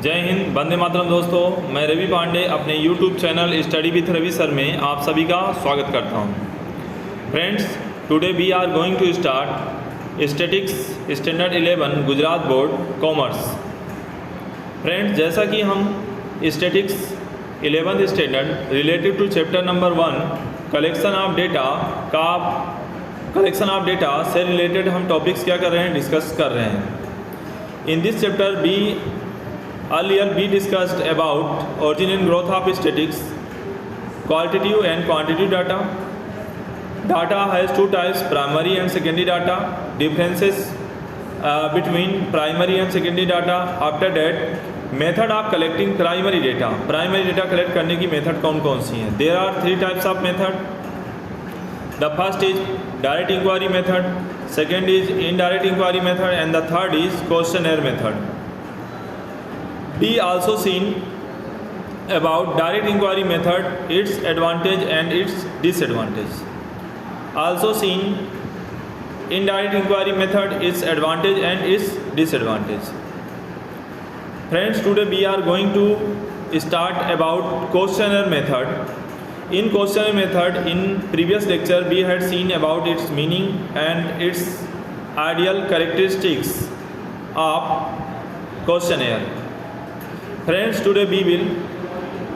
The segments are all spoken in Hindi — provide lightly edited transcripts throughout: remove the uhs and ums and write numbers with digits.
जय हिंद, वंदे मातरम। दोस्तों, मैं रवि पांडे अपने YouTube channel study with Ravi sir में आप सभी का स्वागत करता हूं। Friends, today we are going to start statistics standard 11 Gujarat board commerce. Friends, जैसा कि हम statistics 11th standard related to chapter number 1 collection of data से रिलेटेड हम टॉपिक्स क्या कर रहे हैं, डिस्कस कर रहे हैं। In this chapter earlier we discussed about origin and growth of statistics, qualitative and quantitative data. Data has two types, primary and secondary data. Differences between primary and secondary data. After that, method of collecting primary data. Primary data collect करने की method कौन कौन सी हैं? There are three types of method. The first is direct inquiry method, second is indirect inquiry method, and the third is questionnaire method. We also seen about direct inquiry method, its advantage and its disadvantage. Also seen indirect inquiry method, its advantage and its disadvantage. Friends, today we are going to start about questionnaire method. In questionnaire method, in previous lecture we had seen about its meaning and its ideal characteristics of questionnaire. Friends, today we will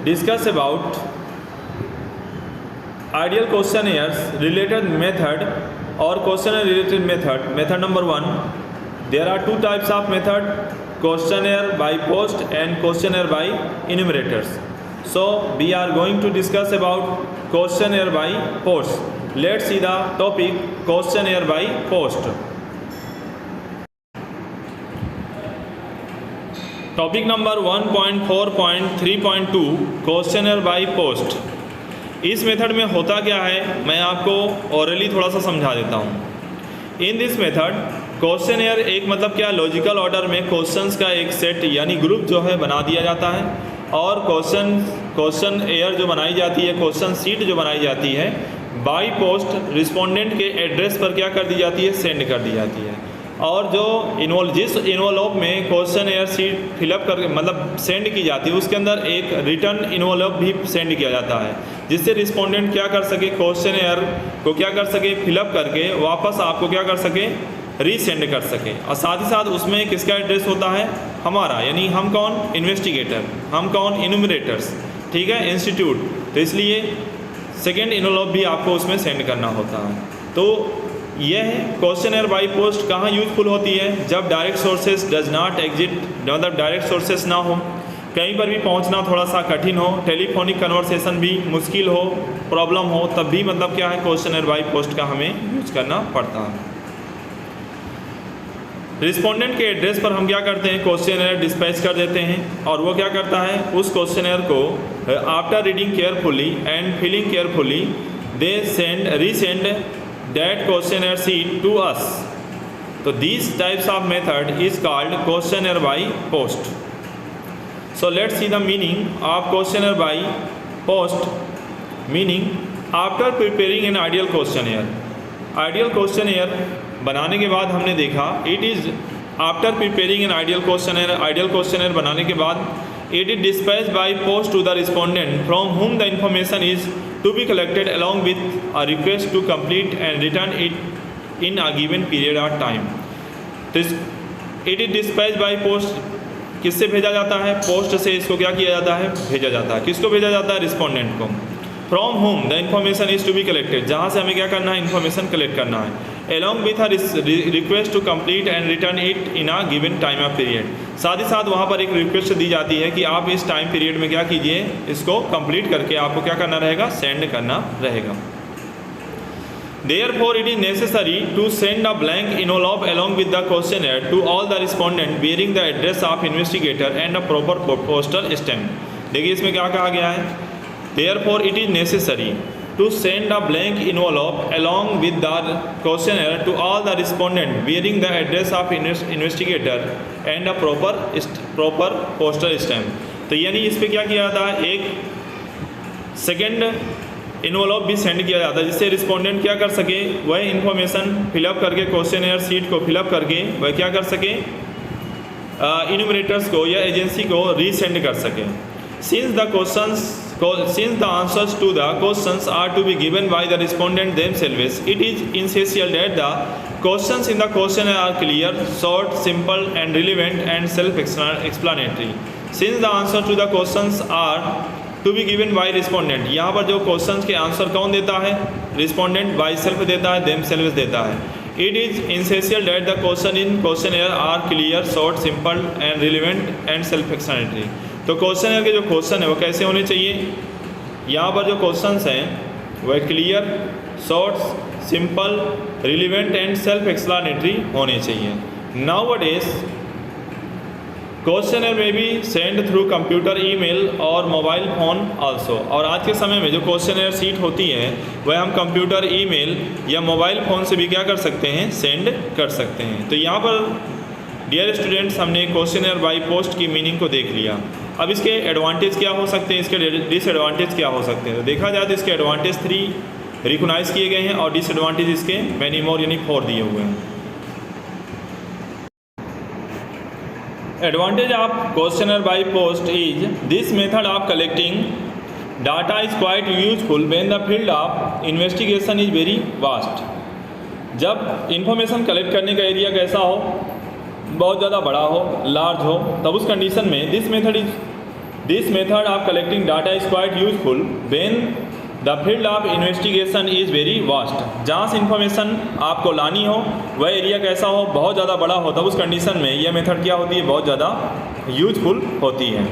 discuss about ideal questionnaires related method or questionnaire related method. Method number 1, there are two types of method, questionnaire by post and questionnaire by enumerators. So we are going to discuss about questionnaire by post. Let's see the topic, questionnaire by post. Topic number 1.4.3.2 questionnaire by post. इस मेथड में होता क्या है, मैं आपको ओरली थोड़ा सा समझा देता हूँ। इन दिस मेथड क्वेश्चनर एक मतलब क्या, लॉजिकल ऑर्डर में क्वेश्चंस का एक सेट यानी ग्रुप जो है बना दिया जाता है और क्वेश्चन एयर जो बनाई जाती है, क्वेश्चन सीट जो बनाई जाती है बाय पोस्ट रिस्पोंडेंट के एड्रेस पर क्या कर दी जाती है, सेंड कर दी जाती है। और जो जिस इन्वॉल्व में क्वेश्चन एयर सीट फिलअप कर मतलब सेंड की जाती है, उसके अंदर एक रिटर्न इन्वॉल्व भी सेंड किया जाता है, जिससे रिस्पोंडेंट क्या कर सके, क्वेश्चन एयर को क्या कर सके, फिलअप करके वापस आपको क्या कर सके, रीसेंड कर सके। और साथ ही साथ उसमें किसका एड्रेस होता है, हमारा, यानी हम कौन, इन्वेस्टिगेटर, हम कौन, इन्यूमरेटर्स, ठीक है, इंस्टीट्यूट। तो इसलिए सेकेंड इन्वॉल्व भी आपको उसमें सेंड करना होता है। तो यह क्वेश्चनर बाय पोस्ट कहाँ यूजफुल होती है, जब direct sources does not exit, मतलब डायरेक्ट सोर्सेस ना हो, कहीं पर भी पहुंचना थोड़ा सा कठिन हो, टेलीफोनिक कन्वर्सेशन भी मुश्किल हो, प्रॉब्लम हो, तब भी मतलब क्या है, क्वेश्चनर बाय पोस्ट का हमें यूज करना पड़ता है। रिस्पोंडेंट के एड्रेस पर हम क्या करते हैं, क्वेश्चनर डिस्पैच कर देते हैं और वो क्या करता है, उस क्वेश्चनर को after reading carefully and filling carefully they resend that questionnaire sheet to us. So these types of method is called questionnaire by post. So let's see the meaning of questionnaire by post. Meaning, after preparing an ideal questionnaire, ideal questionnaire बनाने के बाद हमने देखा, it is after preparing an ideal questionnaire बनाने के बाद it is dispatched by post to the respondent from whom the information is to be collected along with a request to complete and return it in a given period of time. तो it is dispatched by post किससे भेजा जाता है, पोस्ट से इसको क्या किया जाता है, भेजा जाता है। किसको भेजा जाता है, रिस्पोंडेंट को। From whom the information is to be collected, जहाँ से हमें क्या करना है, इन्फॉर्मेशन कलेक्ट करना है, along with a request to complete and return it in a given time of period। साथ ही साथ वहाँ पर एक रिक्वेस्ट दी जाती है कि आप इस टाइम पीरियड में क्या कीजिए, इसको कंप्लीट करके आपको क्या करना रहेगा, सेंड करना रहेगा। Therefore, it is necessary to send a blank envelope along with the questionnaire to all the respondent bearing the address of investigator and a proper postal stamp। देखिए इसमें क्या कहा गया है, Therefore, it is necessary to send a blank envelope along with the questionnaire to all the respondent bearing the address of investigator and a proper postal stamp। तो यानी इस पर क्या किया जाता है, एक सेकेंड इन्वॉल्व भी सेंड किया जाता है, जिससे रिस्पोंडेंट क्या कर सके, वह इन्फॉर्मेशन फिलअप करके क्वेश्चनर सीट को फिलअप करके वह क्या कर सके, इन्यूमरेटर्स को या एजेंसी को रीसेंड कर सकें। Since the answers to the questions are to be given by the respondent themselves, it is essential that the questions in the questionnaire are clear, short, simple, and relevant and self-explanatory. Since the answers to the questions are to be given by respondent, यहाँ पर जो questions के आंसर कौन देता है? Respondent by self देता है, themselves देता है। It is essential that the question in questionnaire are clear, short, simple, and relevant and self-explanatory. तो क्वेश्चन के जो क्वेश्चन है वो कैसे होने चाहिए? यहाँ पर जो क्वेश्चंस हैं वह clear, short, simple, relevant and self explanatory होने चाहिए। नाउअडेज क्वेश्चनर में be send through computer, email और मोबाइल फ़ोन आल्सो। और आज के समय में जो क्वेश्चनर सीट होती है वह हम कंप्यूटर, ईमेल या मोबाइल फ़ोन से भी क्या कर सकते हैं? सेंड कर सकते हैं। तो यहाँ पर डियर स्टूडेंट्स, हमने क्वेश्चनर बाय पोस्ट की मीनिंग को देख लिया। अब इसके एडवांटेज क्या हो सकते हैं, इसके डिसएडवांटेज क्या हो सकते हैं? तो देखा जाए तो इसके एडवांटेज 3 रिकॉग्नाइज किए गए हैं और डिसएडवांटेज इसके मैनी मोर यानी 4 दिए हुए हैं। Advantage of questionnaire by post is this method of collecting data is quite useful when the field of investigation is very vast. जब इंफॉर्मेशन कलेक्ट करने का एरिया कैसा हो, बहुत ज़्यादा बड़ा हो, लार्ज हो, तब उस कंडीशन में this method of collecting data is quite useful when the field of investigation is very vast. जहाँ से इंफॉर्मेशन आपको लानी हो वह एरिया कैसा हो, बहुत ज़्यादा बड़ा हो, तब उस कंडीशन में यह मेथड क्या होती है? बहुत ज़्यादा यूजफुल होती है।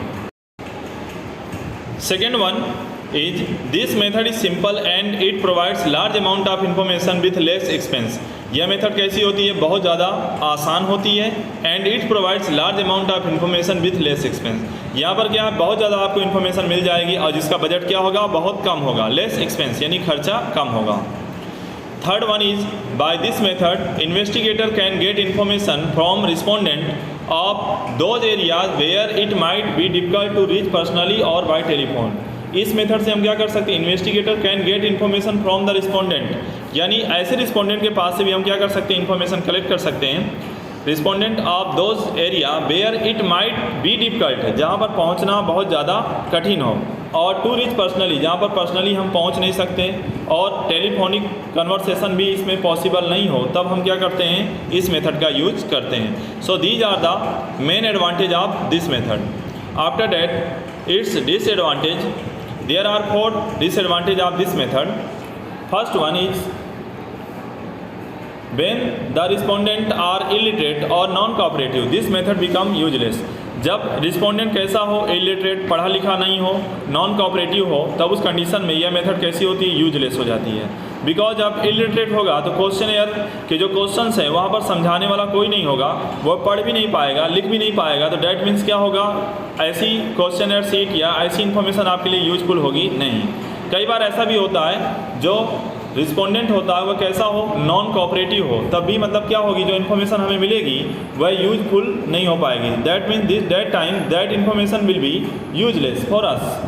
Second one is this method is simple and it provides large amount of information with less expense. यह मेथड कैसी होती है? बहुत ज़्यादा आसान होती है। And it provides large amount of information with less expense. यहाँ पर क्या है? बहुत ज़्यादा आपको इन्फॉर्मेशन मिल जाएगी और जिसका बजट क्या होगा? बहुत कम होगा। लेस एक्सपेंस यानी खर्चा कम होगा। Third one is by this method investigator can get information from respondent of those areas where it might be difficult to reach personally और बाय टेलीफोन। इस मेथड से हम क्या कर सकते हैं? Investigator can get information from the respondent, यानी ऐसे रिस्पोंडेंट के पास से भी हम क्या कर सकते हैं? इन्फॉर्मेशन कलेक्ट कर सकते हैं। Respondent of those area where it might be difficult, जहाँ पर पहुँचना बहुत ज़्यादा कठिन हो, और टू रीच पर्सनली, जहाँ पर पर्सनली हम पहुँच नहीं सकते, और टेलीफोनिक कन्वर्सेशन भी इसमें पॉसिबल नहीं हो, तब हम क्या करते हैं? इस मेथड का यूज करते हैं। So these are the main advantage of this method. After that its disadvantage, there are 4 disadvantages of this method. First one is when the respondent are illiterate or non-cooperative, this method become useless. जब रिस्पोंडेंट कैसा हो? इलिटरेट, पढ़ा लिखा नहीं हो, नॉन कोऑपरेटिव हो, तब उस कंडीशन में यह मेथड कैसी होती है? यूजलेस हो जाती है। बिकॉज जब इलिटरेट होगा तो क्वेश्चनर के जो क्वेश्चंस हैं वहाँ पर समझाने वाला कोई नहीं होगा, वो पढ़ भी नहीं पाएगा, लिख भी नहीं पाएगा, तो डैट मीन्स क्या होगा? ऐसी क्वेश्चनर सीट या ऐसी इन्फॉर्मेशन आपके लिए यूजफुल होगी नहीं। कई बार ऐसा भी होता है जो रिस्पोंडेंट होता है वह कैसा हो? नॉन कोऑपरेटिव हो, तब भी मतलब क्या होगी? जो इन्फॉर्मेशन हमें मिलेगी वह यूजफुल नहीं हो पाएगी। That mean that time that information will be useless for us.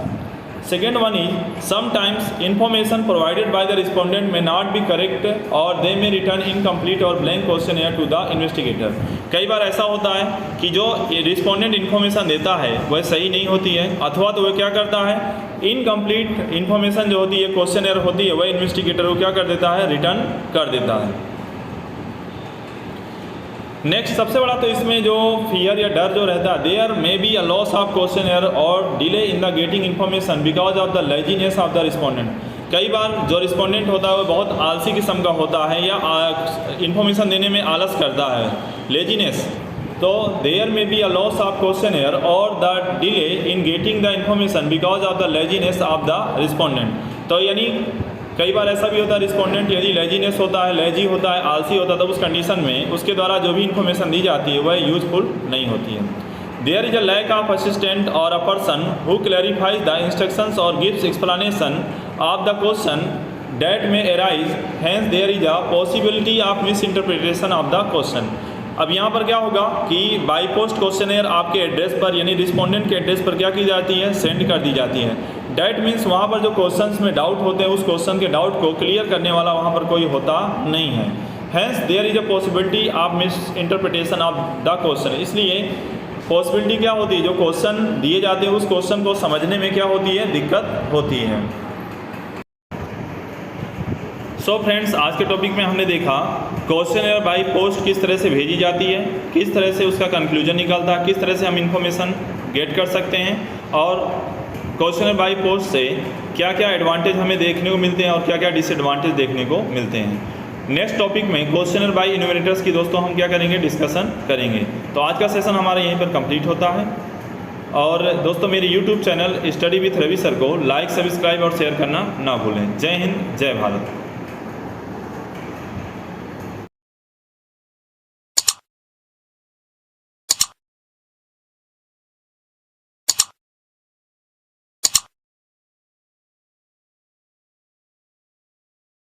Second one is sometimes information provided by the respondent may not be correct or they may return incomplete or blank questionnaire to the investigator. कई बार ऐसा होता है कि जो रिस्पोंडेंट इन्फॉर्मेशन देता है वह सही नहीं होती है, अथवा तो वह क्या करता है? इनकम्प्लीट इन्फॉर्मेशन जो होती है, क्वेश्चनर होती है, वह इन्वेस्टिगेटर को क्या कर देता है? रिटर्न कर देता है। नेक्स्ट सबसे बड़ा तो इसमें जो फियर या डर जो रहता है, there may be a loss of questionnaire और delay in the getting information because of the laziness of the respondent. कई बार जो रिस्पोंडेंट होता है वो बहुत आलसी किस्म का होता है या इन्फॉर्मेशन देने में आलस करता है, लेजीनेस। तो there may be a loss of questionnaire और the delay in getting the information because of the laziness of the respondent. तो यानी कई बार ऐसा भी होता है रिस्पोंडेंट यदि लेजीनेस होता है, लेजी होता है, आलसी होता है, तब उस कंडीशन में उसके द्वारा जो भी इन्फॉर्मेशन दी जाती है वह यूजफुल नहीं होती है। There is a lack of assistant और a person who clarifies the instructions और gives explanation of the question that may arise, hence there is a possibility of misinterpretation of the question. अब यहाँ पर क्या होगा कि बाई पोस्ट क्वेश्चनर आपके एड्रेस पर यानी रिस्पोंडेंट के एड्रेस पर क्या की जाती है? सेंड कर दी जाती है। डैट मीन्स वहाँ पर जो क्वेश्चंस में डाउट होते हैं उस क्वेश्चन के डाउट को क्लियर करने वाला वहाँ पर कोई होता नहीं है। Hence there is a possibility of misinterpretation of the question. इसलिए पॉसिबिलिटी क्या होती है, जो क्वेश्चन दिए जाते हैं उस क्वेश्चन को समझने में क्या होती है, दिक्कत होती है। सो फ्रेंड्स, आज के टॉपिक में हमने देखा क्वेश्चन बाय पोस्ट किस तरह से भेजी जाती है, किस तरह से उसका कंक्लूजन निकलता है, किस तरह से हम इंफॉर्मेशन गेट कर सकते हैं, और क्वेश्चन बाय पोस्ट से क्या क्या एडवांटेज हमें देखने को मिलते हैं और क्या क्या डिसएडवांटेज देखने को मिलते हैं। नेक्स्ट टॉपिक में क्वेश्चनर बाय इन्यूमरेटर्स की दोस्तों हम क्या करेंगे, डिस्कशन करेंगे। तो आज का सेशन हमारा यहीं पर कंप्लीट होता है। और दोस्तों मेरे YouTube channel study with Ravi sir को लाइक, सब्सक्राइब और शेयर करना ना भूलें। जय हिंद, जय भारत।